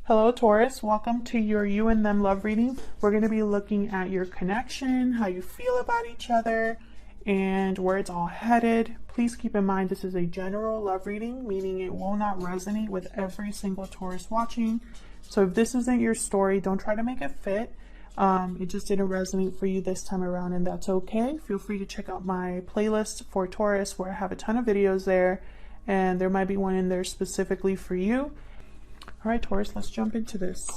Hello Taurus, welcome to your you and them love reading. We're going to be looking at your connection, how you feel about each other, and where it's all headed. Please keep in mind this is a general love reading, meaning it will not resonate with every single Taurus watching. So if this isn't your story, don't try to make it fit. It just didn't resonate for you this time around, and that's okay. Feel free to check out my playlist for Taurus where I have a ton of videos there, and there might be one in there specifically for you. All right, Taurus, let's jump into this.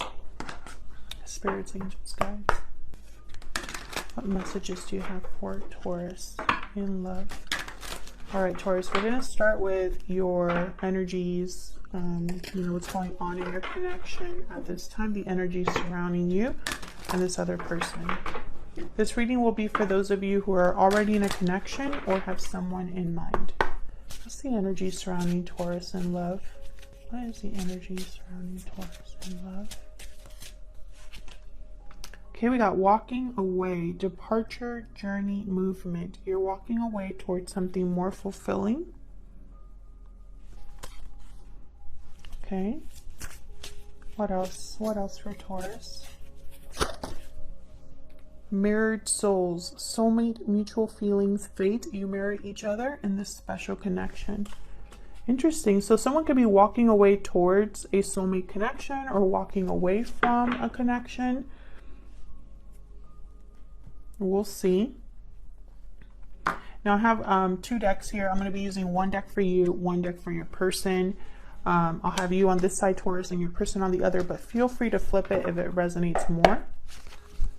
Spirits, angels, guides. What messages do you have for Taurus in love? All right, Taurus, we're going to start with your energies, what's going on in your connection at this time, the energies surrounding you and this other person. This reading will be for those of you who are already in a connection or have someone in mind. What's the energy surrounding Taurus in love? What is the energy surrounding Taurus in love? Okay, we got walking away, departure, journey, movement. You're walking away towards something more fulfilling. Okay. What else? What else for Taurus? Mirrored souls, soulmate, mutual feelings, fate. You mirror each other in this special connection. Interesting. So someone could be walking away towards a soulmate connection or walking away from a connection. We'll see. Now I have two decks here. I'm going to be using one deck for you, one deck for your person. I'll have you on this side, Taurus, and your person on the other, but feel free to flip it if it resonates more.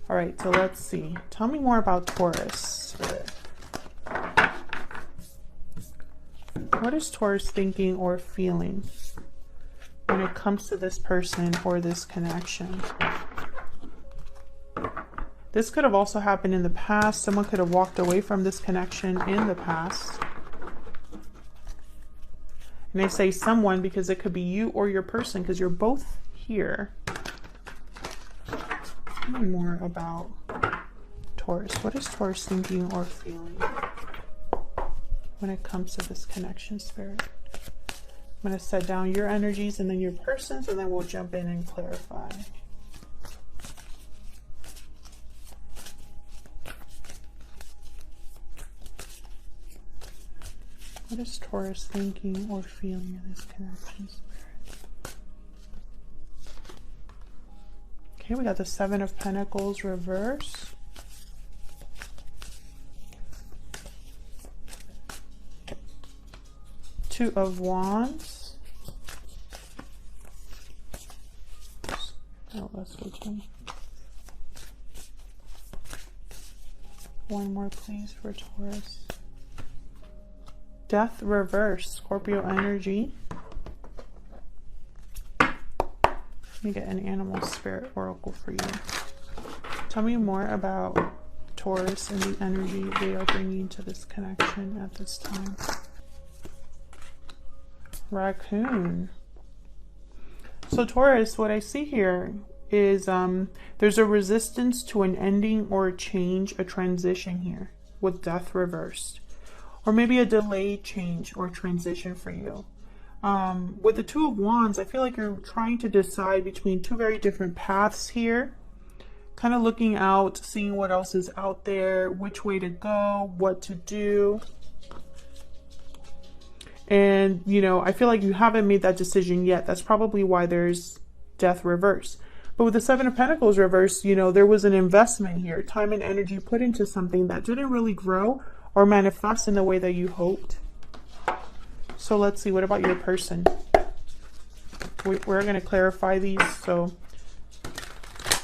All right, so let's see. Tell me more about Taurus. What is Taurus thinking or feeling when it comes to this person or this connection? This could have also happened in the past. Someone could have walked away from this connection in the past. And I say someone because it could be you or your person because you're both here. Tell me more about Taurus. What is Taurus thinking or feeling when it comes to this connection, Spirit? I'm going to set down your energies and then your person's, and then we'll jump in and clarify. What is Taurus thinking or feeling in this connection, Spirit? Okay, we got the Seven of Pentacles reverse. Two of Wands. Oh, let's go to one more, please, for Taurus. Death reverse, Scorpio energy. Let me get an animal spirit oracle for you. Tell me more about Taurus and the energy they are bringing to this connection at this time. Raccoon. So Taurus, what I see here is there's a resistance to an ending or a change, a transition here with death reversed. Or maybe a delayed change or transition for you. With the Two of Wands, I feel like you're trying to decide between two very different paths here. Kind of looking out, seeing what else is out there, which way to go, what to do. And, I feel like you haven't made that decision yet. That's probably why there's death reverse. But with the Seven of Pentacles reverse, there was an investment here, time and energy put into something that didn't really grow or manifest in the way that you hoped. So let's see, what about your person? We're going to clarify these, so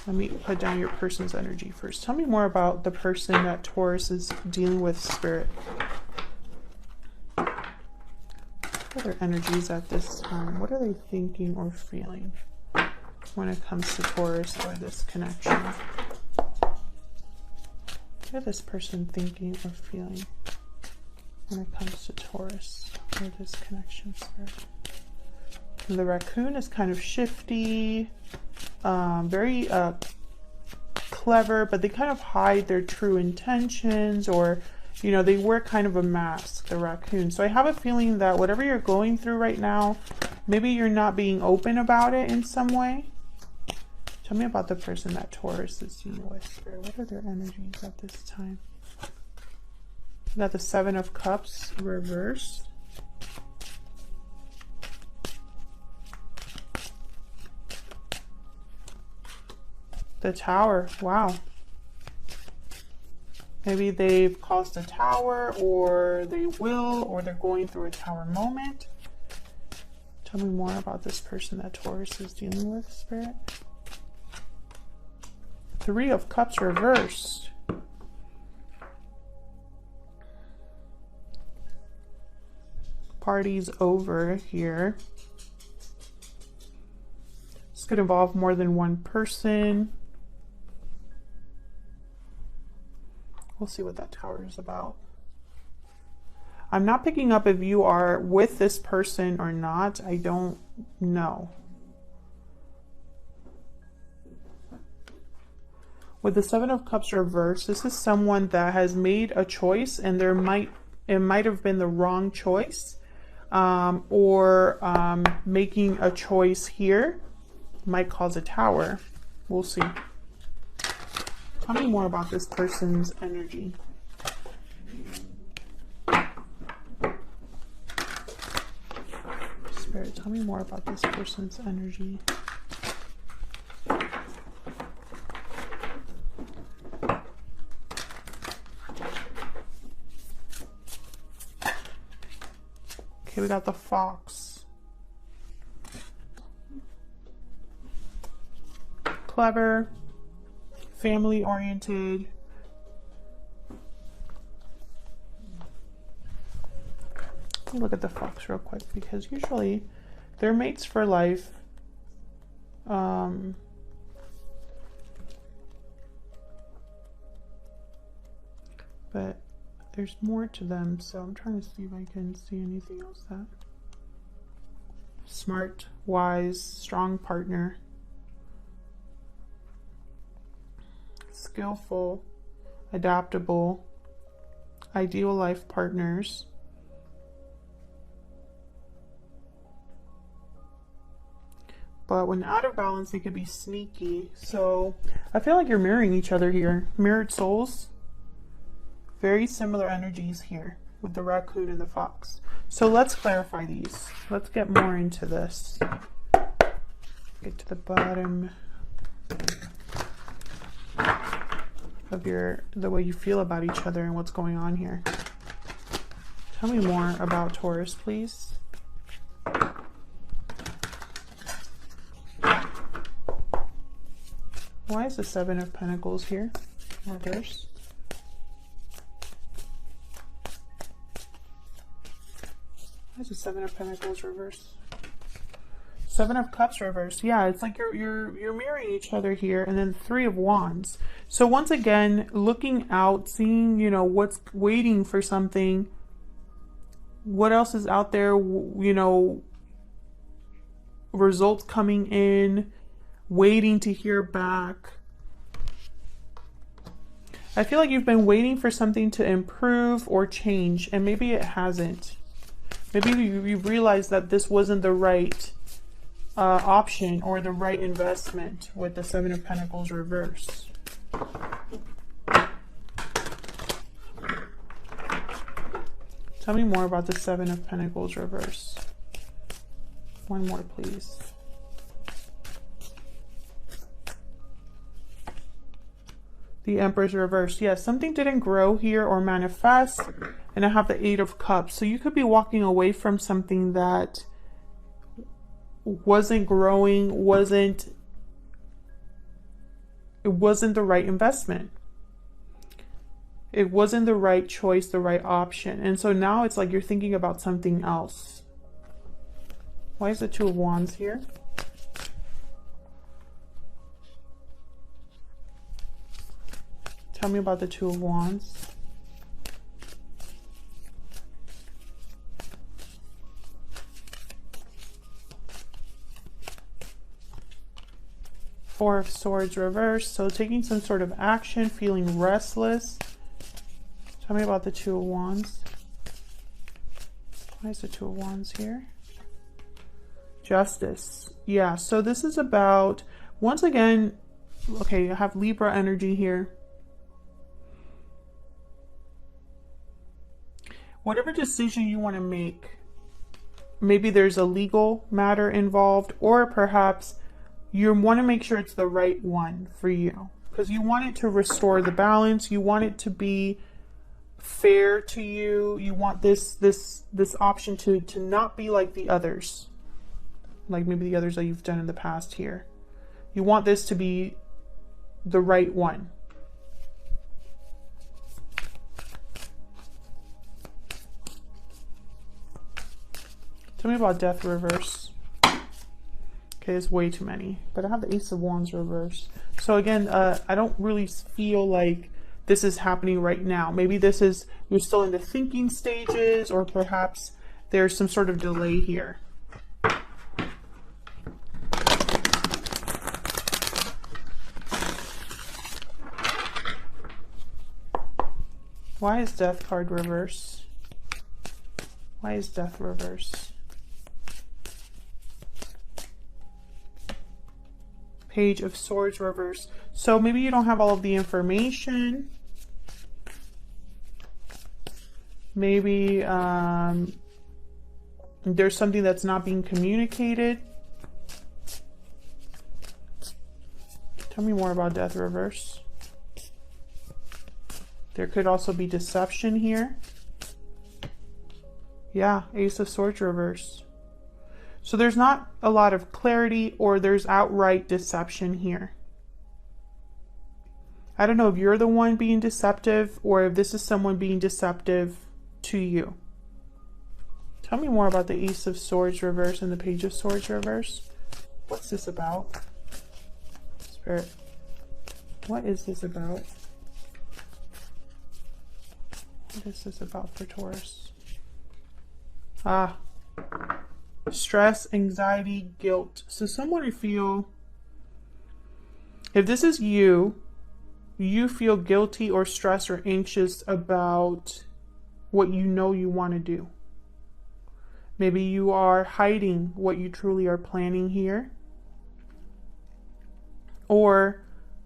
let me put down your person's energy first. Tell me more about the person that Taurus is dealing with, Spirit. What are their energies at this time? What are they thinking or feeling when it comes to Taurus or this connection? What is this person thinking or feeling when it comes to Taurus or this connection, Spirit? And the raccoon is kind of shifty, very clever, but they kind of hide their true intentions, or they wear kind of a mask, the raccoon. So I have a feeling that whatever you're going through right now, maybe you're not being open about it in some way. Tell me about the person that Taurus is dealing with, Spirit. What are their energies at this time? We got the Seven of Cups reversed. The Tower. Wow. Maybe they've caused a tower, or they will, or they're going through a tower moment. Tell me more about this person that Taurus is dealing with, Spirit. Three of Cups reversed. Party's over here. This could involve more than one person. We'll see what that tower is about. I'm not picking up if you are with this person or not. I don't know. With the Seven of Cups reversed, this is someone that has made a choice, and it might have been the wrong choice, or making a choice here might cause a tower. We'll see. Tell me more about this person's energy. Spirit, tell me more about this person's energy. Okay, we got the Fox. Clever. Family oriented. Look at the Fox real quick, because usually they're mates for life. But there's more to them, so I'm trying to see if I can see anything else. That smart, wise, strong partner. Skillful, adaptable, ideal life partners. But when out of balance, they could be sneaky. So I feel like you're mirroring each other here. Mirrored souls. Very similar energies here with the raccoon and the fox. So let's clarify these. Let's get more into this. Get to the bottom of the way you feel about each other and what's going on here. Tell me more about Taurus, please. Why is the Seven of Pentacles here? Reverse. Why is the Seven of Pentacles reverse? Seven of Cups reverse. Yeah, it's like you're mirroring each other here. And then Three of Wands. So once again, looking out, seeing, you know, what's waiting for something. What else is out there, you know, results coming in, waiting to hear back. I feel like you've been waiting for something to improve or change, and maybe it hasn't. Maybe you realized that this wasn't the right option or the right investment with the Seven of Pentacles reverse. Tell me more about the Seven of Pentacles reverse. One more, please. The Empress reverse. Yes, something didn't grow here or manifest. And I have the Eight of Cups. So you could be walking away from something that wasn't growing, it wasn't the right investment. It wasn't the right choice, the right option. And so now it's like you're thinking about something else. Why is the Two of Wands here? Tell me about the Two of Wands. Four of Swords reversed. So taking some sort of action, feeling restless. Tell me about the Two of Wands. Why is the Two of Wands here? Justice. Yeah, so this is about Once again, okay, I have Libra energy here. Whatever decision you want to make, maybe there's a legal matter involved, or perhaps you want to make sure it's the right one for you, because you want it to restore the balance. You want it to be fair to you. You want this option to not be like the others, like maybe the others that you've done in the past here. You want this to be the right one. Tell me about death reverse. Okay, it's way too many, but I have the Ace of Wands reverse. So again, I don't really feel like this is happening right now. Maybe this is, you're still in the thinking stages, or perhaps there's some sort of delay here. Why is death card reverse? Why is death reverse? Page of Swords reverse. So maybe you don't have all of the information. Maybe there's something that's not being communicated. Tell me more about death reverse. There could also be deception here. Yeah, Ace of Swords reverse. So there's not a lot of clarity, or there's outright deception here. I don't know if you're the one being deceptive, or if this is someone being deceptive to you. Tell me more about the Ace of Swords reverse and the Page of Swords reverse. What's this about? Spirit, what is this about? What is this about for Taurus? Ah. Stress, anxiety, guilt. So someone, I feel, if this is you, you feel guilty or stressed or anxious about what you know you want to do. Maybe you are hiding what you truly are planning here. Or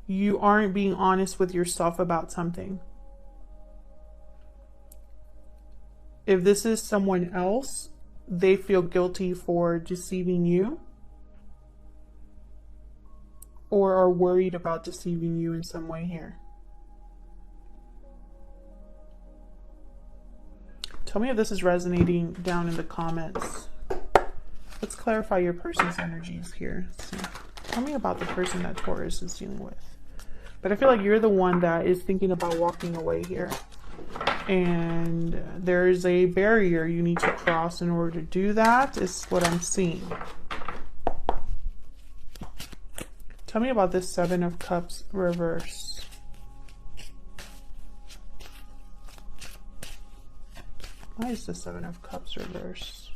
you aren't being honest with yourself about something. If this is someone else, they feel guilty for deceiving you, or are worried about deceiving you in some way here. Tell me if this is resonating down in the comments. Let's clarify your person's energies here. Let's see. Tell me about the person that Taurus is dealing with. But I feel like you're the one that is thinking about walking away here. And there's a barrier you need to cross in order to do that, is what I'm seeing. Tell me about this Seven of Cups reverse. Why is the Seven of Cups reverse?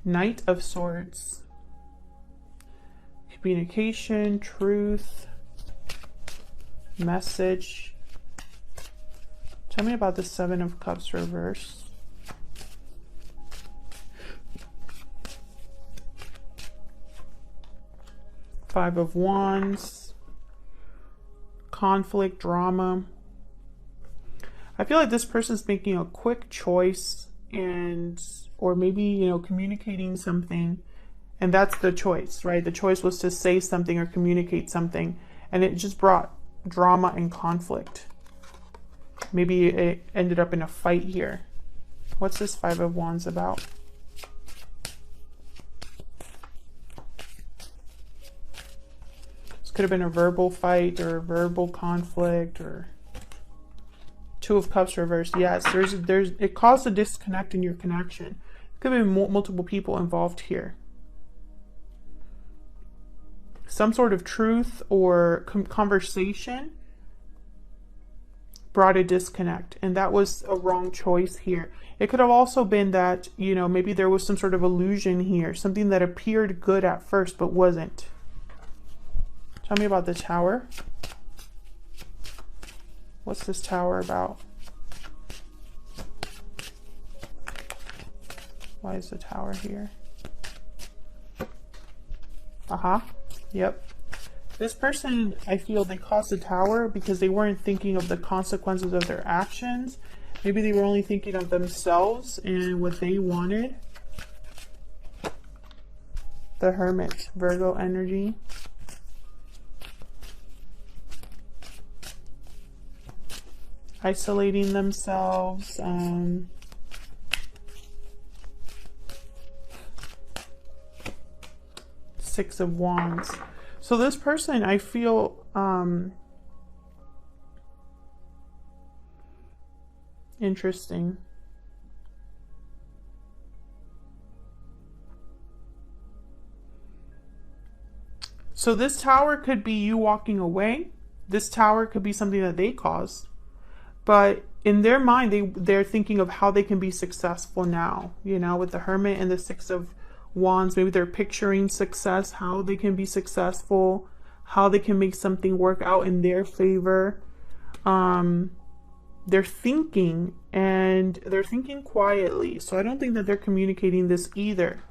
Knight of Swords. Communication, truth, message. Tell me about the Seven of Cups reverse. Five of Wands. Conflict, drama. I feel like this person's making a quick choice, and or maybe, you know, communicating something, and that's the choice, right? The choice was to say something or communicate something, and it just brought drama and conflict. Maybe it ended up in a fight here. What's this Five of Wands about? This could have been a verbal fight or a verbal conflict, or Two of Cups reversed. Yes, there's it caused a disconnect in your connection. Could have been multiple people involved here. Some sort of truth or conversation brought a disconnect, and that was a wrong choice here. It could have also been that, you know, maybe there was some sort of illusion here, something that appeared good at first but wasn't. Tell me about the Tower. What's this Tower about? Why is the Tower here? Yep. This person, I feel they caused the Tower because they weren't thinking of the consequences of their actions. Maybe they were only thinking of themselves and what they wanted. The Hermit, Virgo energy. Isolating themselves. Six of Wands. So this person, I feel interesting. So this Tower could be you walking away. This Tower could be something that they caused. But in their mind, they're thinking of how they can be successful now. You know, with the Hermit and the Six of Wands, maybe they're picturing success, how they can be successful, how they can make something work out in their favor. They're thinking, and they're thinking quietly. So I don't think that they're communicating this either.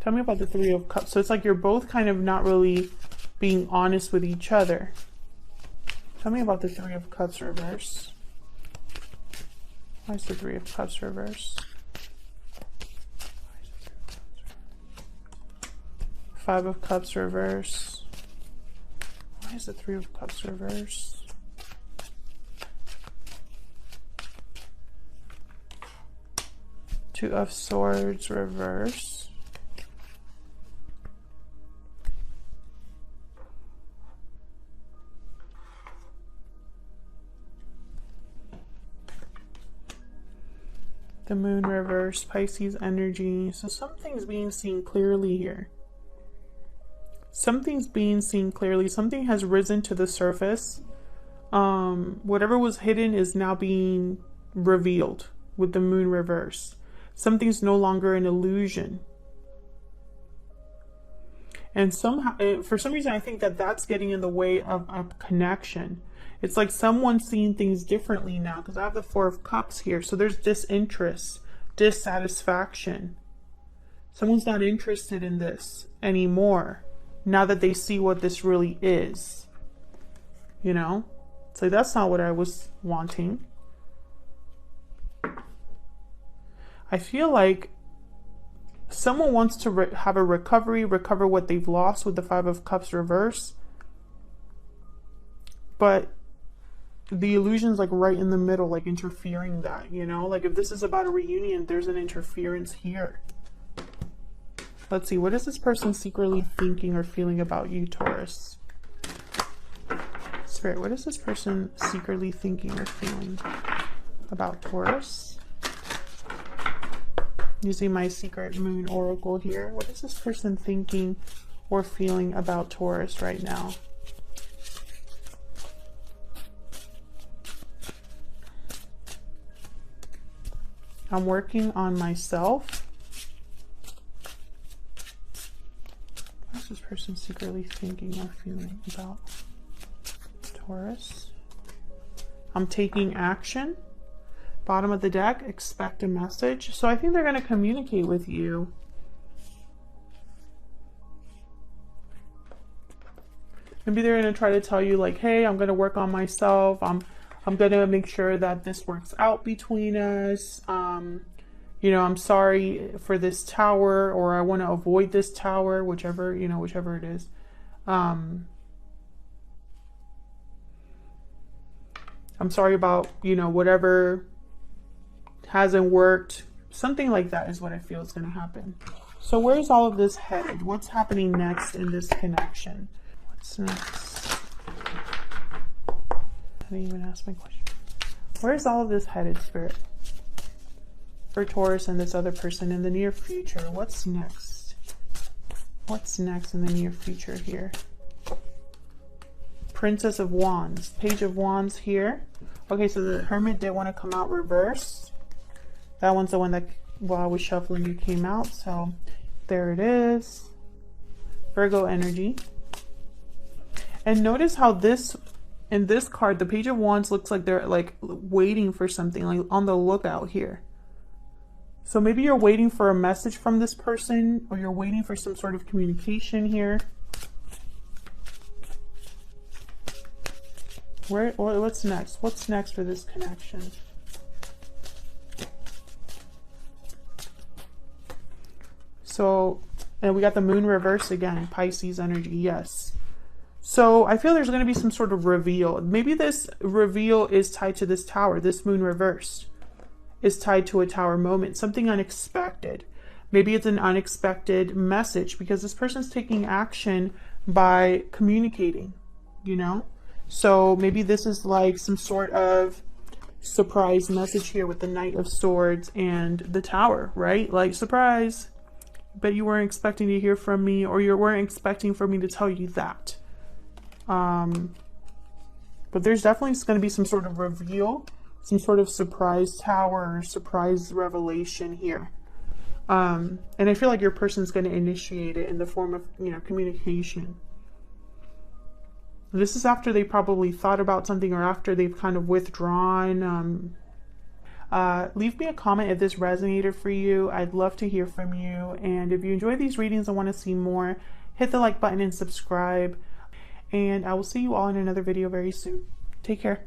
Tell me about the Three of Cups. So it's like you're both kind of not really being honest with each other. Tell me about the Three of Cups reverse. Why is the Three of Cups reverse? Five of Cups reverse. Why is the Three of Cups reverse? Two of Swords reverse. The Moon reverse, Pisces energy. So something's being seen clearly here. Something's being seen clearly. Something has risen to the surface. Whatever was hidden is now being revealed with the Moon reverse. Something's no longer an illusion. And somehow, for some reason, I think that that's getting in the way of a connection. It's like someone's seeing things differently now, because I have the Four of Cups here. So there's disinterest, dissatisfaction. Someone's not interested in this anymore now that they see what this really is. You know? It's like, that's not what I was wanting. I feel like someone wants to have a recover what they've lost with the Five of Cups reverse. But the illusion's like right in the middle, like interfering that, you know? Like if this is about a reunion, there's an interference here. Let's see, what is this person secretly thinking or feeling about you, Taurus? Spirit, what is this person secretly thinking or feeling about Taurus? Using my secret moon oracle here. What is this person thinking or feeling about Taurus right now? I'm working on myself. What is this person secretly thinking or feeling about Taurus? I'm taking action. Bottom of the deck, expect a message. So I think they're going to communicate with you. Maybe they're going to try to tell you like, hey, I'm going to work on myself. I'm going to make sure that this works out between us. You know, I'm sorry for this tower, or I want to avoid this tower, whichever, you know, whichever it is. I'm sorry about, you know, whatever hasn't worked. Something like that is what I feel is going to happen. So where's all of this headed? What's happening next in this connection? What's next? I didn't even ask my question. Where's all of this headed, Spirit? For Taurus and this other person in the near future. What's next? What's next in the near future here? Princess of Wands. Page of Wands here. Okay, so the Hermit did want to come out reversed. That one's the one that, while I was shuffling, it came out. So there it is. Virgo energy. And notice how this, in this card, the Page of Wands looks like they're like waiting for something, like on the lookout here. So maybe you're waiting for a message from this person, or you're waiting for some sort of communication here. What's next? What's next for this connection? So, and we got the moon reverse again, Pisces energy, yes. So I feel there's going to be some sort of reveal. Maybe this reveal is tied to this tower. This moon reversed is tied to a tower moment, something unexpected. Maybe it's an unexpected message because this person's taking action by communicating, you know? So maybe this is like some sort of surprise message here with the Knight of Swords and the Tower, right? Like, surprise, but you weren't expecting to hear from me, or you weren't expecting for me to tell you that. But there's definitely going to be some sort of reveal, some sort of surprise tower, surprise revelation here. And I feel like your person's going to initiate it in the form of, you know, communication. This is after they probably thought about something, or after they've kind of withdrawn. Leave me a comment if this resonated for you. I'd love to hear from you. And if you enjoy these readings and want to see more, hit the like button and subscribe. And I will see you all in another video very soon. Take care.